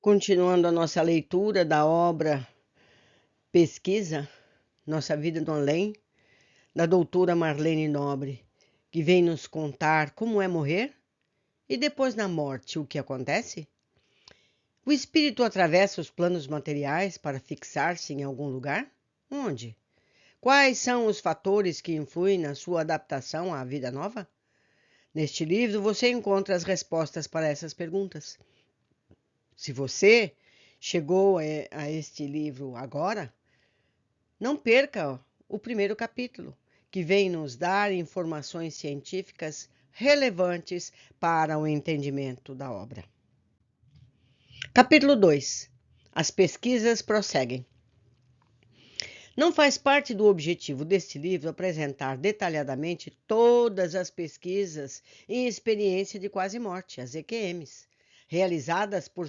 Continuando a nossa leitura da obra Pesquisa, Nossa Vida no Além, da doutora Marlene Nobre, que vem nos contar como é morrer e depois na morte o que acontece. O espírito atravessa os planos materiais para fixar-se em algum lugar? Onde? Quais são os fatores que influem na sua adaptação à vida nova? Neste livro você encontra as respostas para essas perguntas. Se você chegou a este livro agora, não perca o primeiro capítulo, que vem nos dar informações científicas relevantes para o entendimento da obra. Capítulo 2. As pesquisas prosseguem. Não faz parte do objetivo deste livro apresentar detalhadamente todas as pesquisas em experiência de quase morte, as EQMs, realizadas por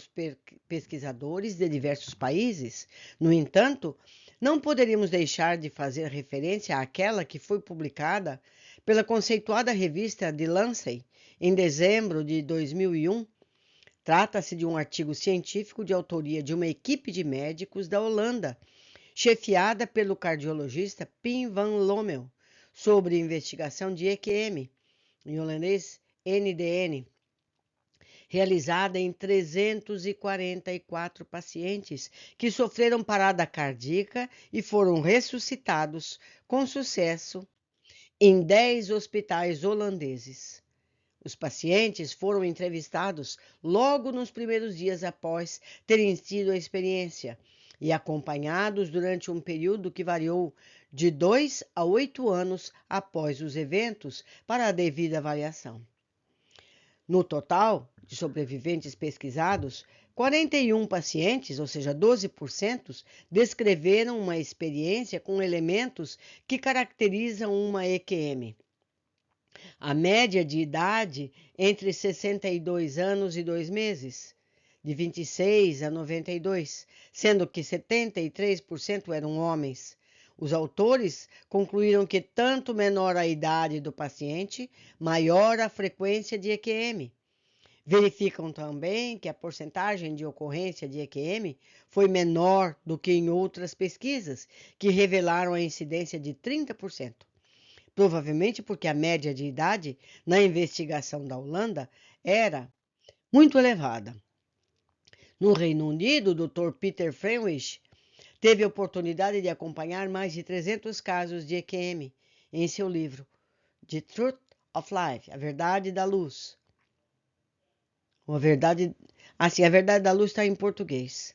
pesquisadores de diversos países. No entanto, não poderíamos deixar de fazer referência àquela que foi publicada pela conceituada revista The Lancet em dezembro de 2001. Trata-se de um artigo científico de autoria de uma equipe de médicos da Holanda, chefiada pelo cardiologista Pim van Lommel, sobre investigação de EQM, em holandês NDN, realizada em 344 pacientes que sofreram parada cardíaca e foram ressuscitados com sucesso em 10 hospitais holandeses. Os pacientes foram entrevistados logo nos primeiros dias após terem tido a experiência e acompanhados durante um período que variou de 2 a 8 anos após os eventos para a devida avaliação. No total de sobreviventes pesquisados, 41 pacientes, ou seja, 12%, descreveram uma experiência com elementos que caracterizam uma EQM. A média de idade entre 62 anos e 2 meses, de 26 a 92, sendo que 73% eram homens. Os autores concluíram que tanto menor a idade do paciente, maior a frequência de EQM. Verificam também que a porcentagem de ocorrência de EQM foi menor do que em outras pesquisas, que revelaram a incidência de 30%. Provavelmente porque a média de idade na investigação da Holanda era muito elevada. No Reino Unido, o Dr. Peter Frenwich teve a oportunidade de acompanhar mais de 300 casos de EQM em seu livro The Truth of Life, A Verdade da Luz. A Verdade da Luz está em português.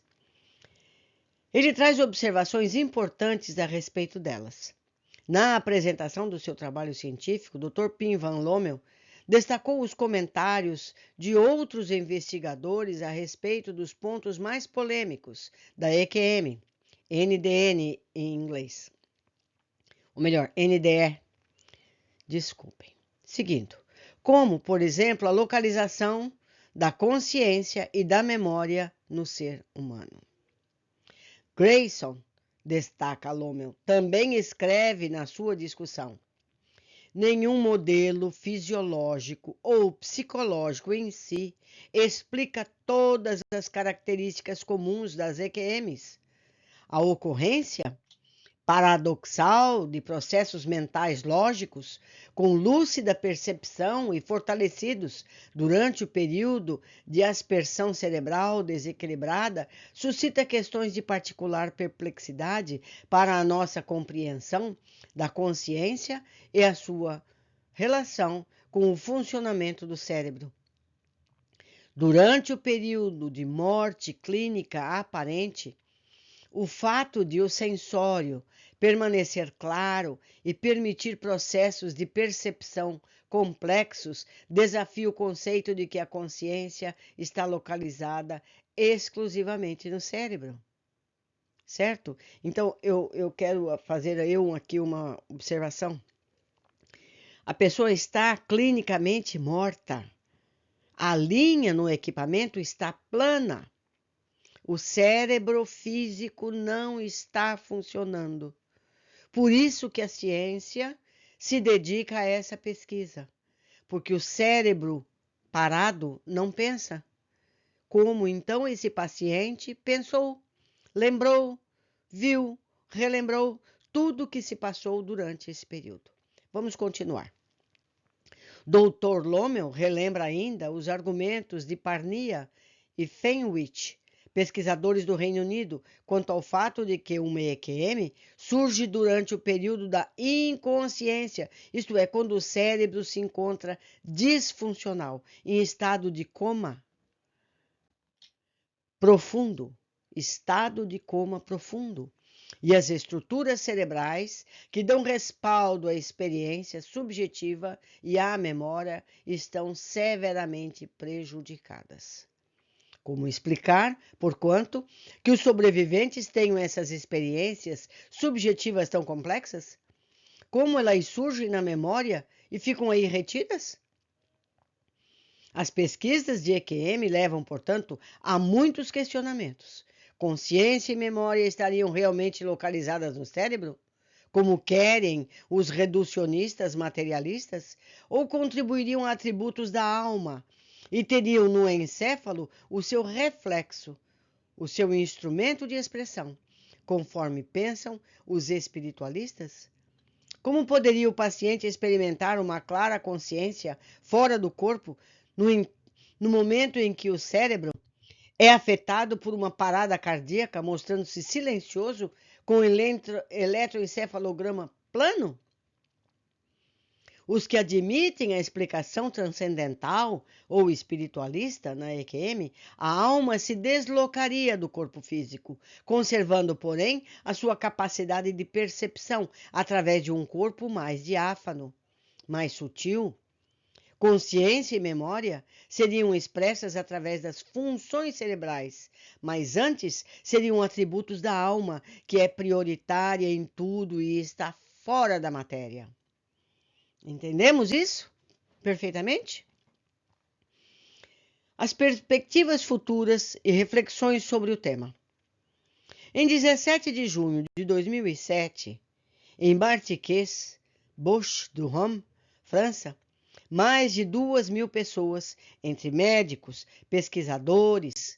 Ele traz observações importantes a respeito delas. Na apresentação do seu trabalho científico, Dr. Pim van Lommel destacou os comentários de outros investigadores a respeito dos pontos mais polêmicos da EQM, NDN em inglês. Ou melhor, NDE. Desculpem. Seguindo, como, por exemplo, a localização da consciência e da memória no ser humano. Grayson, destaca Lommel, também escreve na sua discussão: nenhum modelo fisiológico ou psicológico em si explica todas as características comuns das EQMs. A ocorrência paradoxal de processos mentais lógicos, com lúcida percepção e fortalecidos durante o período de aspersão cerebral desequilibrada, suscita questões de particular perplexidade para a nossa compreensão da consciência e a sua relação com o funcionamento do cérebro. Durante o período de morte clínica aparente, o fato de o sensório permanecer claro e permitir processos de percepção complexos desafia o conceito de que a consciência está localizada exclusivamente no cérebro. Certo? Então, eu quero fazer aqui uma observação. A pessoa está clinicamente morta. A linha no equipamento está plana. O cérebro físico não está funcionando. Por isso que a ciência se dedica a essa pesquisa, porque o cérebro parado não pensa. como então esse paciente pensou, lembrou, viu, relembrou tudo o que se passou durante esse período. Vamos continuar. Dr. Lommel relembra ainda os argumentos de Parnia e Fenwick, pesquisadores do Reino Unido, quanto ao fato de que uma EQM surge durante o período da inconsciência, isto é, quando o cérebro se encontra disfuncional, em estado de coma profundo, estado de coma profundo. E as estruturas cerebrais que dão respaldo à experiência subjetiva e à memória estão severamente prejudicadas. Como explicar, porquanto, que os sobreviventes tenham essas experiências subjetivas tão complexas? Como elas surgem na memória e ficam aí retidas? As pesquisas de EQM levam, portanto, a muitos questionamentos. Consciência e memória estariam realmente localizadas no cérebro, como querem os reducionistas materialistas, ou contribuiriam a atributos da alma e teriam no encéfalo o seu reflexo, o seu instrumento de expressão, conforme pensam os espiritualistas? Como poderia o paciente experimentar uma clara consciência fora do corpo no momento em que o cérebro é afetado por uma parada cardíaca, mostrando-se silencioso com eletroencefalograma plano? Os que admitem a explicação transcendental ou espiritualista na EQM, a alma se deslocaria do corpo físico, conservando, porém, a sua capacidade de percepção através de um corpo mais diáfano, mais sutil. Consciência e memória seriam expressas através das funções cerebrais, mas antes seriam atributos da alma, que é prioritária em tudo e está fora da matéria. Entendemos isso perfeitamente? As perspectivas futuras e reflexões sobre o tema. Em 17 de junho de 2007, em Martiquês, Bouches-du-Rhône, França, mais de 2.000 pessoas, entre médicos, pesquisadores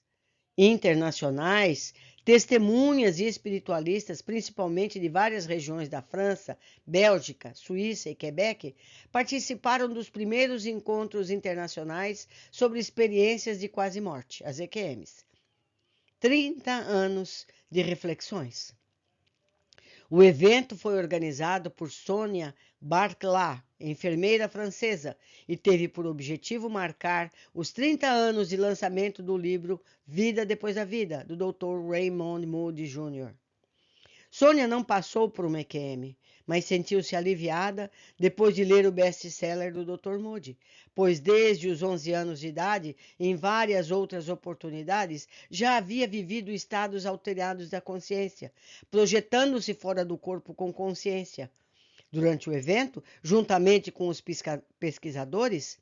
internacionais, testemunhas e espiritualistas, principalmente de várias regiões da França, Bélgica, Suíça e Quebec, participaram dos primeiros encontros internacionais sobre experiências de quase morte, as EQMs. 30 anos de reflexões. O evento foi organizado por Sonia Barclay, enfermeira francesa, e teve por objetivo marcar os 30 anos de lançamento do livro Vida Depois da Vida, do Dr. Raymond Moody Jr. Sônia não passou por uma EQM, mas sentiu-se aliviada depois de ler o best-seller do Dr. Moody, pois desde os 11 anos de idade, em várias outras oportunidades, já havia vivido estados alterados da consciência, projetando-se fora do corpo com consciência. Durante o evento, juntamente com os pesquisadores,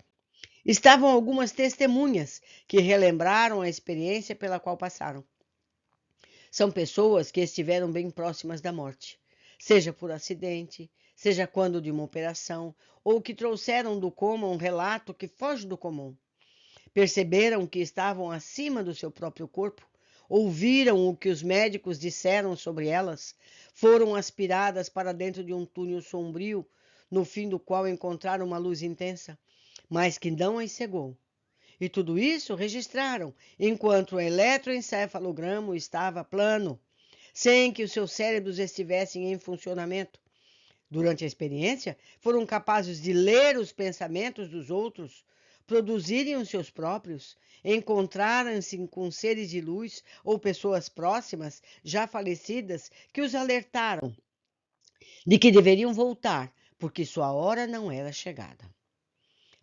estavam algumas testemunhas que relembraram a experiência pela qual passaram. São pessoas que estiveram bem próximas da morte, seja por acidente, seja quando de uma operação, ou que trouxeram do coma um relato que foge do comum. Perceberam que estavam acima do seu próprio corpo, ouviram o que os médicos disseram sobre elas, foram aspiradas para dentro de um túnel sombrio, no fim do qual encontraram uma luz intensa, mas que não as cegou. E tudo isso registraram, enquanto o eletroencefalograma estava plano, sem que os seus cérebros estivessem em funcionamento. Durante a experiência, foram capazes de ler os pensamentos dos outros, produzirem os seus próprios, encontraram-se com seres de luz ou pessoas próximas, já falecidas, que os alertaram de que deveriam voltar, porque sua hora não era chegada.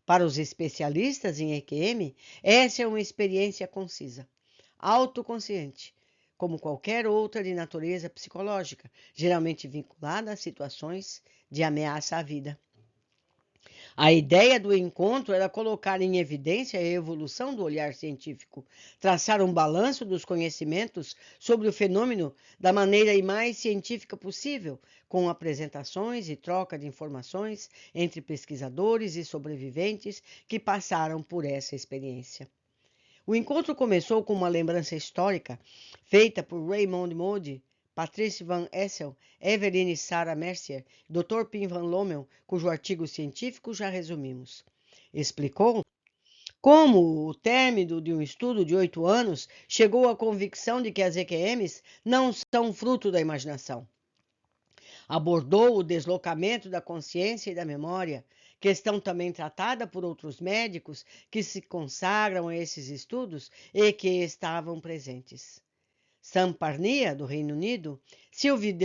Para os especialistas em EQM, essa é uma experiência concisa, autoconsciente, como qualquer outra de natureza psicológica, geralmente vinculada a situações de ameaça à vida. A ideia do encontro era colocar em evidência a evolução do olhar científico, traçar um balanço dos conhecimentos sobre o fenômeno da maneira mais científica possível, com apresentações e troca de informações entre pesquisadores e sobreviventes que passaram por essa experiência. O encontro começou com uma lembrança histórica feita por Raymond Moody, Patrice Van Essel, Eveline Sarah Mercier e Dr. Pim Van Lommel, cujo artigo científico já resumimos. Explicou como o término de um estudo de 8 anos chegou à convicção de que as EQMs não são fruto da imaginação. Abordou o deslocamento da consciência e da memória, questão também tratada por outros médicos que se consagram a esses estudos e que estavam presentes. Sam Parnia, do Reino Unido, Sylvie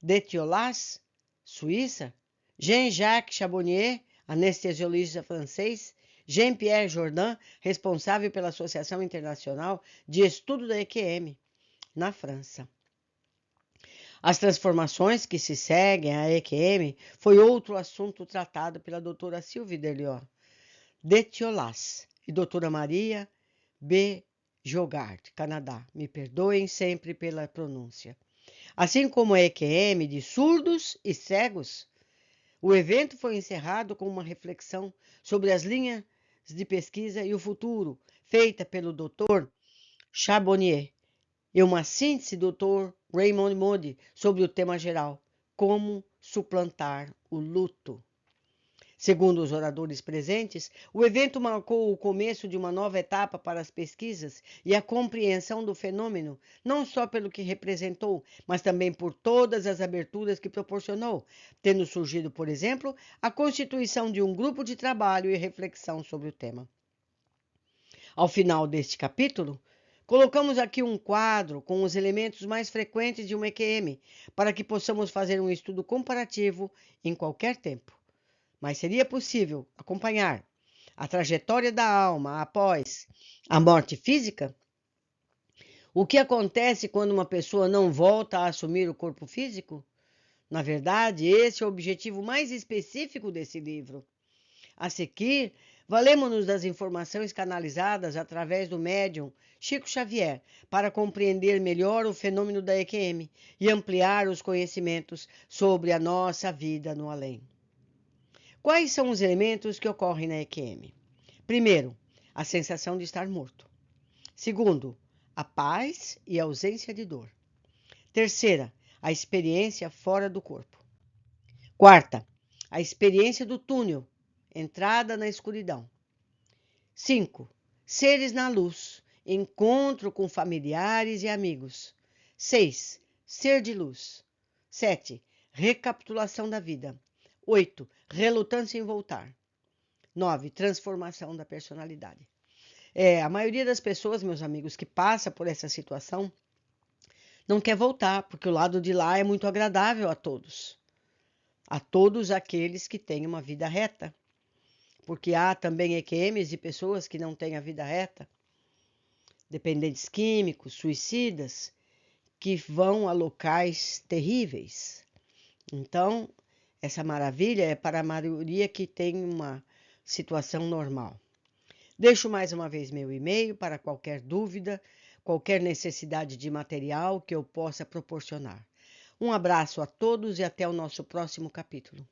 Detiolas, Suíça, Jean-Jacques Charbonnier, anestesiologista francês, Jean-Pierre Jordan, responsável pela Associação Internacional de Estudo da EQM, na França. As transformações que se seguem à EQM foi outro assunto tratado pela doutora Sylvie Detiolas e doutora Maria B. Jogard, Canadá. Me perdoem sempre pela pronúncia. Assim como a EQM de surdos e cegos, o evento foi encerrado com uma reflexão sobre as linhas de pesquisa e o futuro, feita pelo Dr. Charbonnier, e uma síntese do Dr. Raymond Moody sobre o tema geral, como suplantar o luto. Segundo os oradores presentes, o evento marcou o começo de uma nova etapa para as pesquisas e a compreensão do fenômeno, não só pelo que representou, mas também por todas as aberturas que proporcionou, tendo surgido, por exemplo, a constituição de um grupo de trabalho e reflexão sobre o tema. Ao final deste capítulo, colocamos aqui um quadro com os elementos mais frequentes de uma EQM, para que possamos fazer um estudo comparativo em qualquer tempo. Mas seria possível acompanhar a trajetória da alma após a morte física? O que acontece quando uma pessoa não volta a assumir o corpo físico? Na verdade, esse é o objetivo mais específico desse livro. A seguir, valemos-nos das informações canalizadas através do médium Chico Xavier para compreender melhor o fenômeno da EQM e ampliar os conhecimentos sobre a nossa vida no além. Quais são os elementos que ocorrem na EQM? Primeiro, a sensação de estar morto. Segundo, a paz e a ausência de dor. Terceira, a experiência fora do corpo. Quarta, a experiência do túnel, entrada na escuridão. 5. Seres na luz, encontro com familiares e amigos. 6. Ser de luz. 7. Recapitulação da vida. 8. Relutância em voltar. 9. Transformação da personalidade. A maioria das pessoas, meus amigos, que passa por essa situação, não quer voltar, porque o lado de lá é muito agradável a todos. A todos aqueles que têm uma vida reta. Porque há também EQMs de pessoas que não têm a vida reta, dependentes químicos, suicidas, que vão a locais terríveis. Então, essa maravilha é para a maioria que tem uma situação normal. Deixo mais uma vez meu e-mail para qualquer dúvida, qualquer necessidade de material que eu possa proporcionar. Um abraço a todos e até o nosso próximo capítulo.